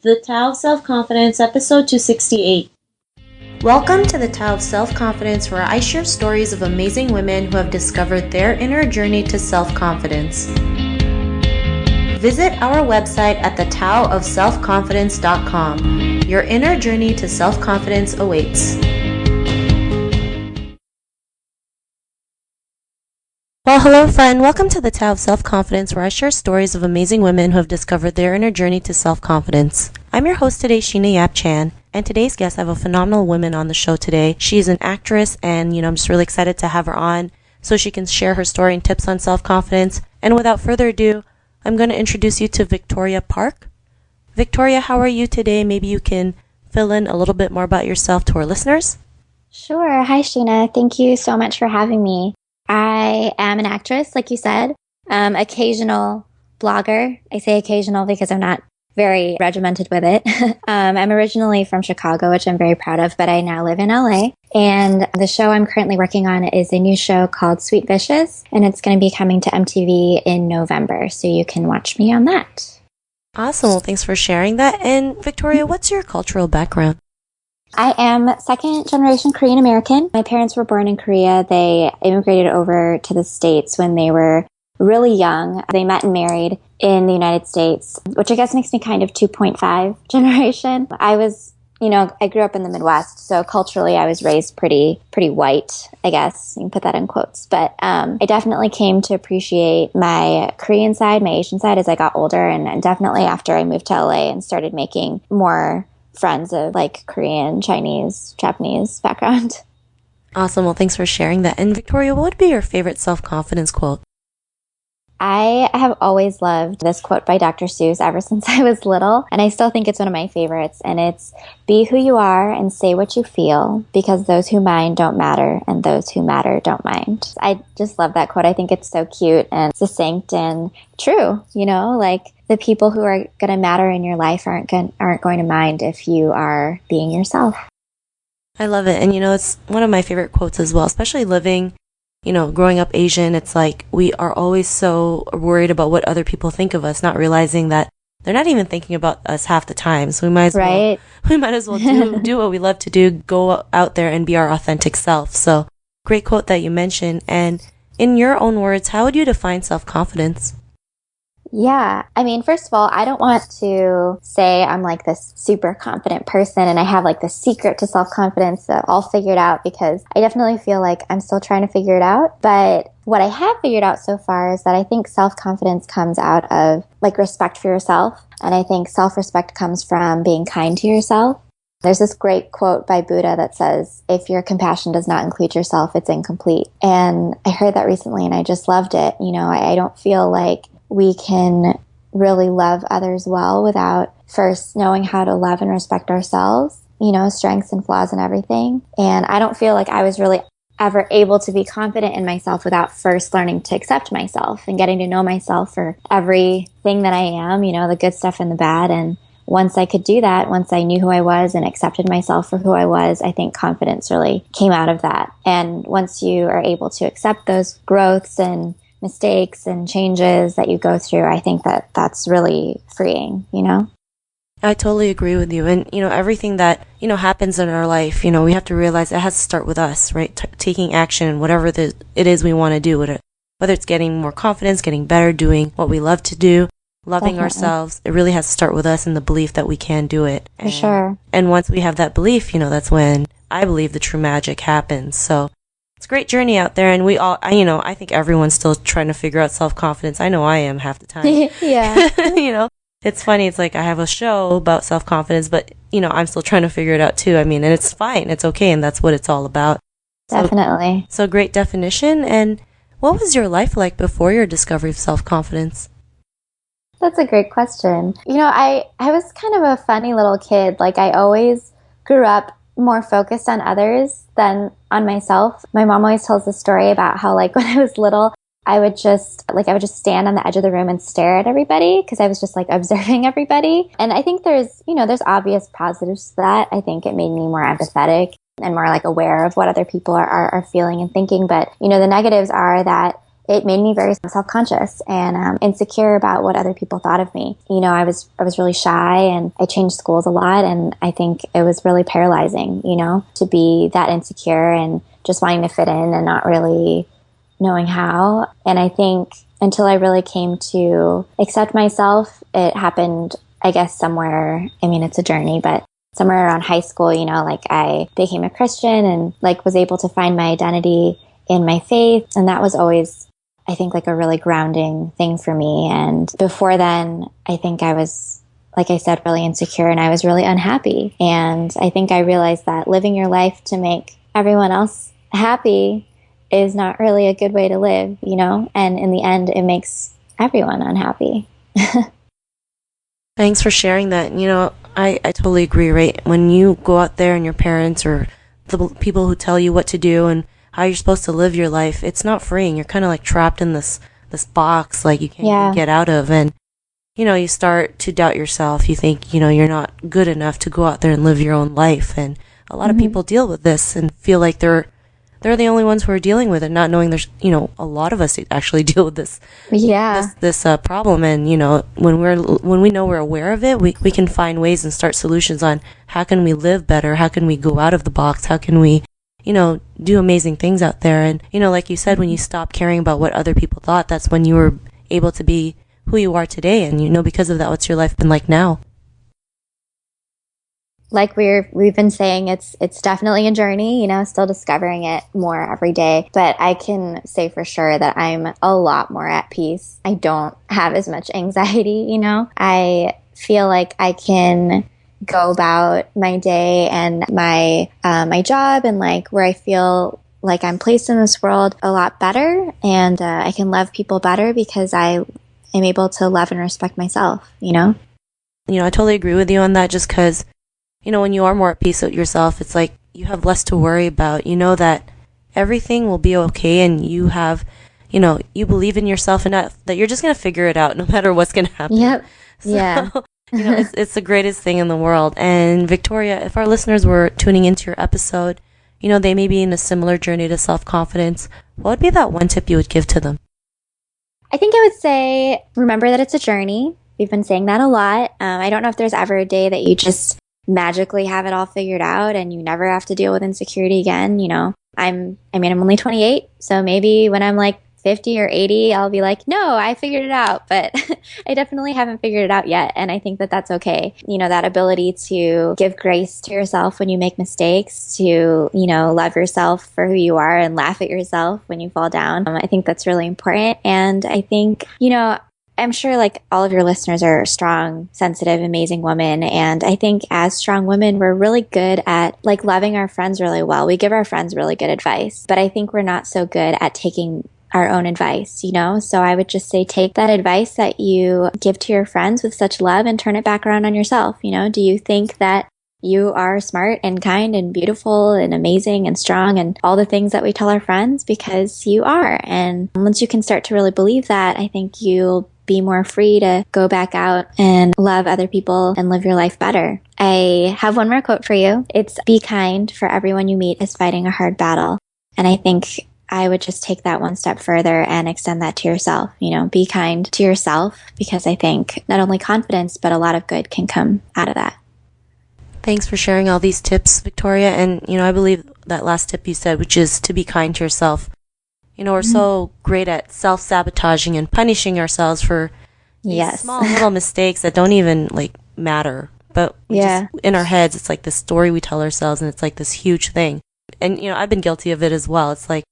The Tao of Self-Confidence, episode 268. Welcome to the Tao of Self-Confidence, where I share stories of amazing women who have discovered their inner journey to self-confidence. Visit our website at thetaoofselfconfidence.com. Your inner journey to self-confidence awaits. Well, hello friend. Welcome to the Tao of Self-Confidence, where I share stories of amazing women who have discovered their inner journey to self-confidence. I'm your host today, Sheena Yap Chan, and today's guest, I have a phenomenal woman on the show today. She's an actress, and I'm just really excited to have her on so she can share her story and tips on self-confidence. And without further ado, I'm going to introduce you to Victoria Park. Victoria, how are you today? Maybe you can fill in a little bit more about yourself to our listeners. Sure. Hi, Sheena. Thank you so much for having me. I am an actress, like you said, occasional blogger. I say occasional because I'm not very regimented with it. I'm originally from Chicago, which I'm very proud of, but I now live in LA. And the show I'm currently working on is a new show called Sweet Vicious, and it's going to be coming to MTV in November, so you can watch me on that. Awesome. Well, thanks for sharing that. And Victoria, what's your cultural background? I am second-generation Korean American. My parents were born in Korea. They immigrated over to the States when they were really young. They met and married in the United States, which I guess makes me kind of 2.5 generation. I grew up in the Midwest, so culturally I was raised pretty white, I guess. You can put that in quotes. But I definitely came to appreciate my Korean side, my Asian side as I got older, and definitely after I moved to LA and started making more friends of like Korean, Chinese, Japanese background. Awesome. Well, thanks for sharing that. And Victoria, what would be your favorite self-confidence quote? I have always loved this quote by Dr. Seuss ever since I was little, and I still think it's one of my favorites, and it's, "Be who you are and say what you feel, because those who mind don't matter, and those who matter don't mind." I just love that quote. I think it's so cute and succinct and true, like the people who are going to matter in your life aren't going to mind if you are being yourself. I love it. And it's one of my favorite quotes as well, especially living growing up Asian. It's like we are always so worried about what other people think of us, not realizing that they're not even thinking about us half the time. So we might as well do what we love to do, go out there and be our authentic self. So great quote that you mentioned. And in your own words, how would you define self-confidence? Yeah. I mean, first of all, I don't want to say I'm like this super confident person and I have like the secret to self-confidence all figured out, because I definitely feel like I'm still trying to figure it out. But what I have figured out so far is that I think self-confidence comes out of like respect for yourself. And I think self-respect comes from being kind to yourself. There's this great quote by Buddha that says, "If your compassion does not include yourself, it's incomplete." And I heard that recently and I just loved it. I don't feel like we can really love others well without first knowing how to love and respect ourselves, strengths and flaws and everything. And I don't feel like I was really ever able to be confident in myself without first learning to accept myself and getting to know myself for everything that I am, the good stuff and the bad. And once I could do that, once I knew who I was and accepted myself for who I was, I think confidence really came out of that. And once you are able to accept those growths and mistakes and changes that you go through, I think that that's really freeing, I totally agree with you. And, everything that, happens in our life, we have to realize it has to start with us, right? Taking action in whatever it is we want to do, whether it's getting more confidence, getting better, doing what we love to do, loving Definitely. ourselves. It really has to start with us and the belief that we can do it. For sure. And once we have that belief, that's when I believe the true magic happens. So it's a great journey out there, and we all, I think everyone's still trying to figure out self-confidence. I know I am half the time. Yeah. It's funny. It's like I have a show about self-confidence, but, I'm still trying to figure it out too. I mean, and it's fine. It's okay, and that's what it's all about. Definitely. So great definition. And what was your life like before your discovery of self-confidence? That's a great question. I was kind of a funny little kid. Like, I always grew up more focused on others than on myself. My mom always tells the story about how, like, when I was little, I would just stand on the edge of the room and stare at everybody because I was just like observing everybody. And I think there's obvious positives to that. I think it made me more empathetic and more like aware of what other people are feeling and thinking. But, the negatives are that it made me very self-conscious and insecure about what other people thought of me. You know, I was really shy, and I changed schools a lot, and I think it was really paralyzing, you know, to be that insecure and just wanting to fit in and not really knowing how. And I think until I really came to accept myself, it happened, I guess, somewhere, I mean, it's a journey, but somewhere around high school, you know, like I became a Christian and like was able to find my identity in my faith. And that was always, I think, like a really grounding thing for me. And before then, I think I was, like I said, really insecure, and I was really unhappy. And I think I realized that living your life to make everyone else happy is not really a good way to live, you know? And in the end, it makes everyone unhappy. Thanks for sharing that. You know, I totally agree, right? When you go out there and your parents or the people who tell you what to do and how you're supposed to live your life, it's not freeing. You're kind of like trapped in this box, like you can't even get out of. And, you know, you start to doubt yourself. You think, you know, you're not good enough to go out there and live your own life. And a lot of people deal with this and feel like they're the only ones who are dealing with it, not knowing there's, you know, a lot of us actually deal with this problem. And, you know, when we know we're aware of it, we can find ways and start solutions on how can we live better, how can we go out of the box, how can we, you know, do amazing things out there. And, you know, like you said, when you stop caring about what other people thought, that's when you were able to be who you are today. And, you know, because of that, what's your life been like now? Like we've been saying, it's definitely a journey, you know, still discovering it more every day. But I can say for sure that I'm a lot more at peace. I don't have as much anxiety, you know. I feel like I can go about my day and my job and like where I feel like I'm placed in this world a lot better, and I can love people better because I am able to love and respect myself, you know. You know, I totally agree with you on that, just because, you know, when you are more at peace with yourself, it's like you have less to worry about. You know that everything will be okay, and you have, you know, you believe in yourself enough that you're just going to figure it out no matter what's going to happen. Yep. So, yeah. You know, it's the greatest thing in the world. And Victoria, if our listeners were tuning into your episode, you know, they may be in a similar journey to self-confidence, what would be that one tip you would give to them? I think I would say, remember that it's a journey. We've been saying that a lot. I don't know if there's ever a day that you just magically have it all figured out and you never have to deal with insecurity again. You know, I'm only 28, so maybe when I'm like 50 or 80, I'll be like, no, I figured it out, but I definitely haven't figured it out yet. And I think that that's okay. You know, that ability to give grace to yourself when you make mistakes, to, you know, love yourself for who you are and laugh at yourself when you fall down. I think that's really important. And I think, you know, I'm sure like all of your listeners are strong, sensitive, amazing women. And I think as strong women, we're really good at like loving our friends really well. We give our friends really good advice, but I think we're not so good at taking our own advice, you know? So I would just say, take that advice that you give to your friends with such love and turn it back around on yourself. You know, do you think that you are smart and kind and beautiful and amazing and strong and all the things that we tell our friends? Because you are. And once you can start to really believe that, I think you'll be more free to go back out and love other people and live your life better. I have one more quote for you. It's, be kind, for everyone you meet is fighting a hard battle. And I think I would just take that one step further and extend that to yourself. You know, be kind to yourself, because I think not only confidence, but a lot of good can come out of that. Thanks for sharing all these tips, Victoria. And, you know, I believe that last tip you said, which is to be kind to yourself. You know, we're so great at self-sabotaging and punishing ourselves for these small little mistakes that don't even, like, matter. But we just, in our heads, it's like this story we tell ourselves, and it's like this huge thing. And, you know, I've been guilty of it as well. It's like,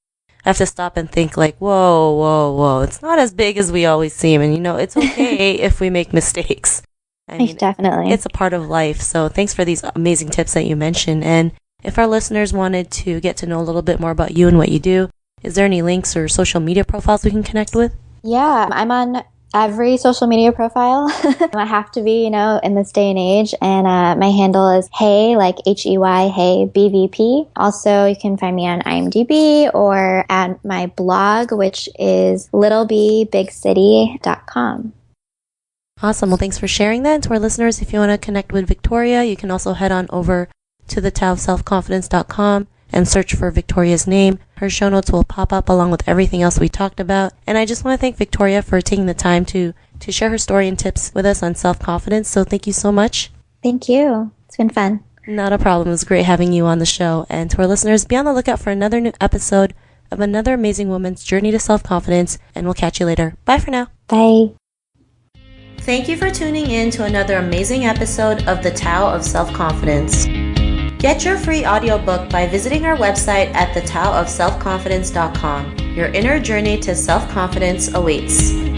I have to stop and think like, whoa. It's not as big as we always seem. And, you know, it's okay if we make mistakes. I mean, definitely. It's a part of life. So thanks for these amazing tips that you mentioned. And if our listeners wanted to get to know a little bit more about you and what you do, is there any links or social media profiles we can connect with? Yeah, I'm on every social media profile. I have to be, you know, in this day and age. And my handle is Hey, like Hey, Hey, BVP. Also, you can find me on IMDb or at my blog, which is littlebigcity.com. Awesome. Well, thanks for sharing that. And to our listeners, if you want to connect with Victoria, you can also head on over to the taoofselfconfidence.com. and search for Victoria's name. Her show notes will pop up along with everything else we talked about. And I just want to thank Victoria for taking the time to share her story and tips with us on self-confidence. So thank you so much. Thank you. It's been fun. Not a problem. It was great having you on the show. And to our listeners, be on the lookout for another new episode of another amazing woman's journey to self-confidence. And we'll catch you later. Bye for now. Bye. Thank you for tuning in to another amazing episode of The Tao of Self-Confidence. Get your free audiobook by visiting our website at thetaoofselfconfidence.com. Your inner journey to self-confidence awaits.